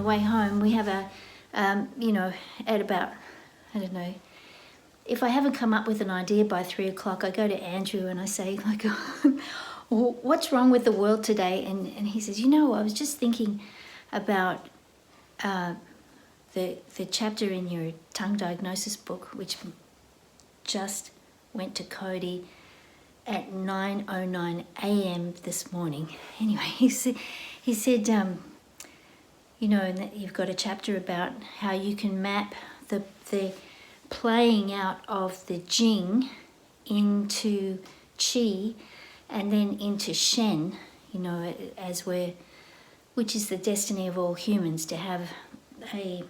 way home, we have a, at about, I don't know, if I haven't come up with an idea by 3 o'clock, I go to Andrew and I say, like, well, what's wrong with the world today? And he says, I was just thinking about the chapter in your tongue diagnosis book, which just went to Cody at 9:09 a.m. this morning. Anyway, he said, and that you've got a chapter about how you can map the playing out of the Jing into Qi and then into Shen, which is the destiny of all humans, to have a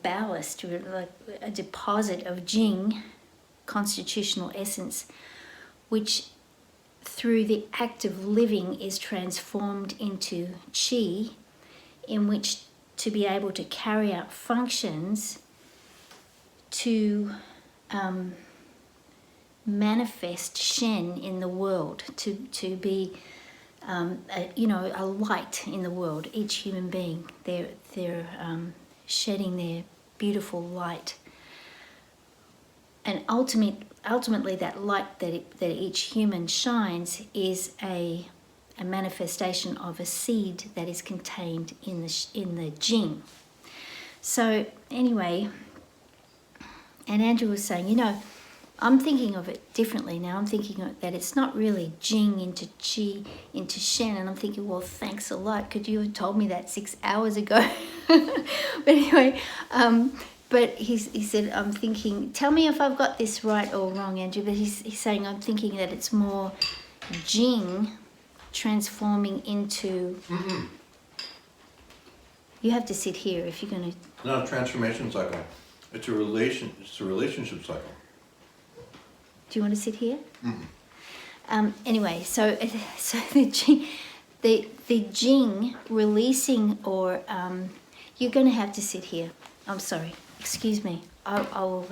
ballast, or like a deposit of Jing, constitutional essence, which through the act of living is transformed into Qi, in which to be able to carry out functions to manifest Shen in the world, to be a light in the world. Each human being, they're shedding their beautiful light, and ultimately that light that each human shines is a manifestation of a seed that is contained in the Jing. So anyway, and Andrew was saying, I'm thinking of it differently now. I'm thinking that it's not really Jing into Qi into Shen, and I'm thinking, well, thanks a lot. Could you have told me that 6 hours ago? But anyway, but he said, I'm thinking, tell me if I've got this right or wrong, Andrew, but he's saying I'm thinking that it's more Jing transforming into... Mm-hmm. You have to sit here if you're going to... Not a transformation cycle. It's a relationship cycle. Do you want to sit here? Mm-hmm. Anyway, so the Jing releasing, or you're going to have to sit here. I'm sorry. Excuse me. I'll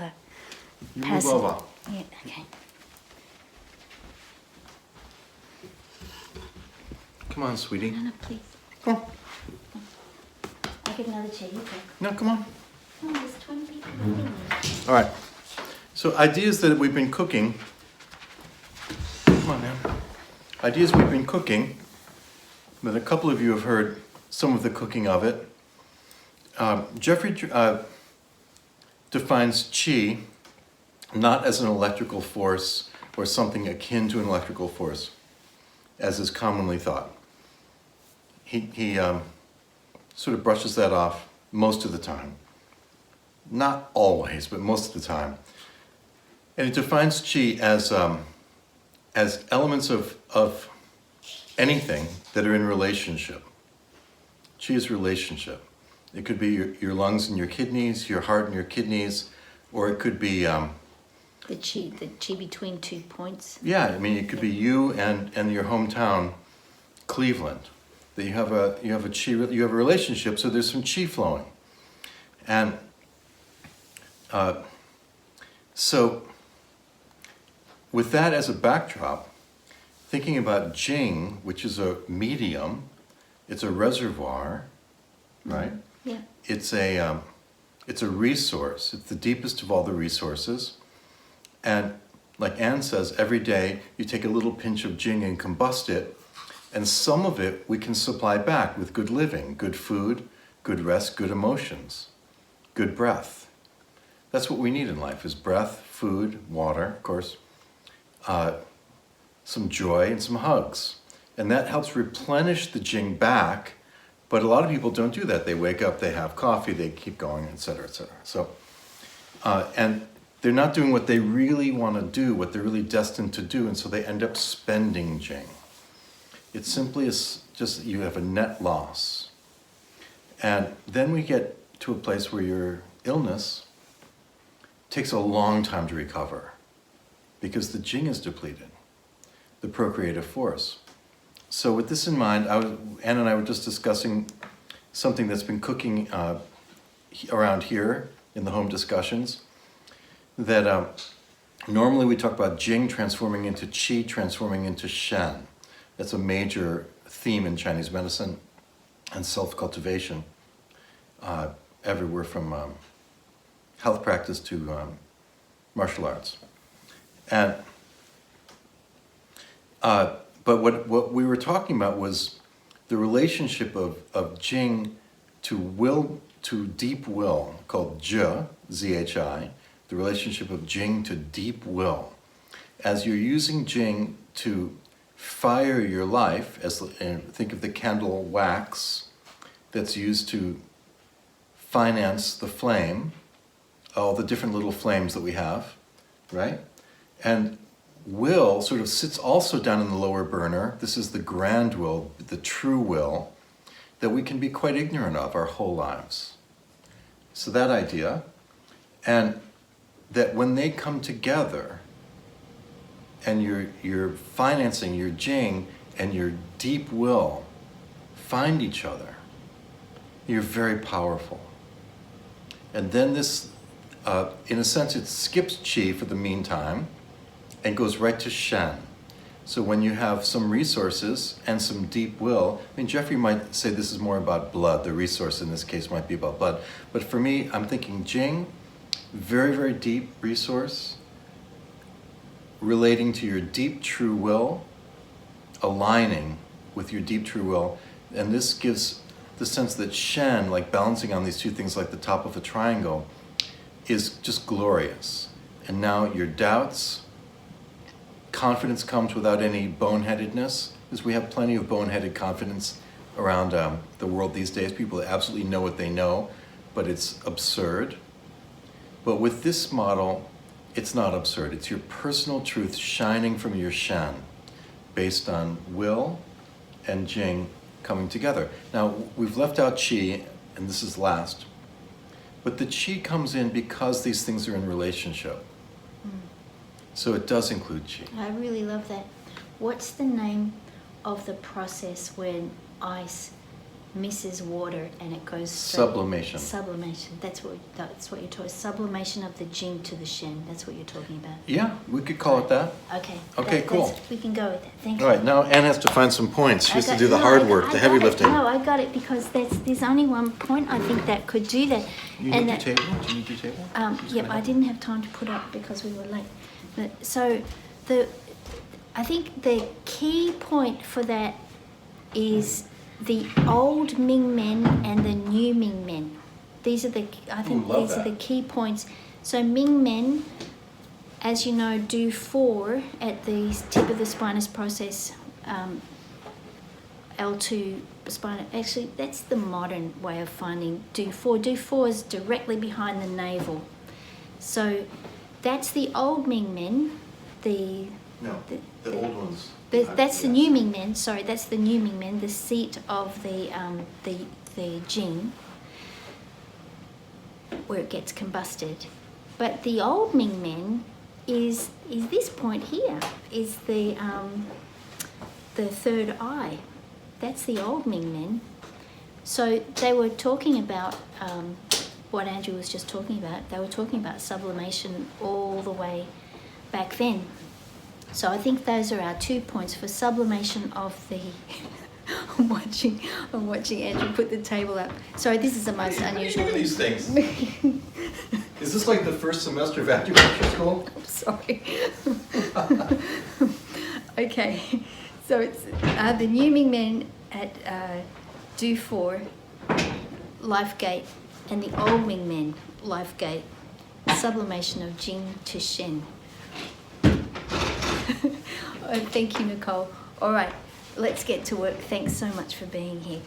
pass it. Over. Yeah. Okay. Come on, sweetie. No, please. Come on. I'll get another chair. You go. No, come on. Oh, there's 20 people. All right. So ideas that we've been cooking. Come on now. Ideas we've been cooking, that a couple of you have heard some of the cooking of it. Jeffrey defines Qi not as an electrical force or something akin to an electrical force, as is commonly thought. He sort of brushes that off most of the time. Not always, but most of the time. And it defines Qi as elements of anything that are in relationship. Qi is relationship. It could be your lungs and your kidneys, your heart and your kidneys, or it could be... the Qi between 2 points. Yeah, I mean, it could be you and your hometown, Cleveland. That you have a Qi, you have a relationship, so there's some Qi flowing. And so with that as a backdrop, thinking about Jing, which is a medium, it's a reservoir, right? Yeah. It's a resource. It's the deepest of all the resources. And like Ann says, every day you take a little pinch of Jing and combust it, and some of it we can supply back with good living, good food, good rest, good emotions, good breath. That's what we need in life, is breath, food, water, of course, some joy and some hugs. And that helps replenish the Jing back, but a lot of people don't do that. They wake up, they have coffee, they keep going, etc., etc. So, and they're not doing what they really want to do, what they're really destined to do, and so they end up spending Jing. It simply is just you have a net loss. And then we get to a place where your illness takes a long time to recover because the Jing is depleted, the procreative force. So with this in mind, Ann and I were just discussing something that's been cooking around here in the home discussions, that normally we talk about Jing transforming into Qi, transforming into Shen. That's a major theme in Chinese medicine. and self-cultivation, everywhere from health practice to martial arts. And but what we were talking about was the relationship of Jing to will, to deep will, called Zhi, Z-H-I, the relationship of Jing to deep will. As you're using Jing to fire your life, and think of the candle wax that's used to finance the flame, all the different little flames that we have, right? And will sort of sits also down in the lower burner. This is the grand will, the true will, that we can be quite ignorant of our whole lives. So that idea, and that when they come together, and you're financing your Jing and your deep will find each other, you're very powerful. And then this, in a sense, it skips Qi for the meantime and goes right to Shen. So when you have some resources and some deep will, I mean, Jeffrey might say this is more about blood, the resource in this case might be about blood, but for me, I'm thinking Jing, very, very deep resource, relating to your deep true will, aligning with your deep true will, and this gives the sense that Shen, like balancing on these two things like the top of a triangle, is just glorious. And now your doubts, confidence comes without any boneheadedness, because we have plenty of boneheaded confidence around the world these days. People that absolutely know what they know, but it's absurd. But with this model, it's not absurd. It's your personal truth shining from your Shen, based on will and Jing coming together. Now, we've left out Qi, and this is last, but the Qi comes in because these things are in relationship. So it does include Qi. I really love that. What's the name of the process when ice misses water and it goes straight? Sublimation. Sublimation. That's what you're talking. Sublimation of the Jing to the Shen. That's what you're talking about. Yeah, we could call it that. Okay. Okay, cool. We can go with that. Thank you. All right, now Ann has to find some points. She has to do the hard work, the heavy lifting. No, I got it because there's only one point I think that could do that. You need your table? Do you need your table? Yep, I didn't have time to put up because we were late. But, so I think the key point for that is the old Ming men and the new Ming men. These are the key points. So Ming men, as you know, do 4 at the tip of the spinous process, L2 spinal. Actually, that's the modern way of finding do 4. Do 4 is directly behind the navel. So that's the old Ming men. The old ones. That's the new Ming men. Sorry, that's the new Ming men. The seat of the Jing, where it gets combusted. But the old Ming men is this point here. Is the third eye. That's the old Ming men. So they were talking about what Andrew was just talking about. They were talking about sublimation all the way back then. So I think those are our 2 points for sublimation of the... I'm watching Andrew put the table up. Sorry, this is the most unusual. What are these things? Is this like the first semester of acupuncture school? I'm sorry. Okay, so it's the new Ming men at Do 4, Life Gate, and the old Ming men, Life Gate, sublimation of Jing to Shen. Oh, thank you, Nicole. All right, let's get to work. Thanks so much for being here.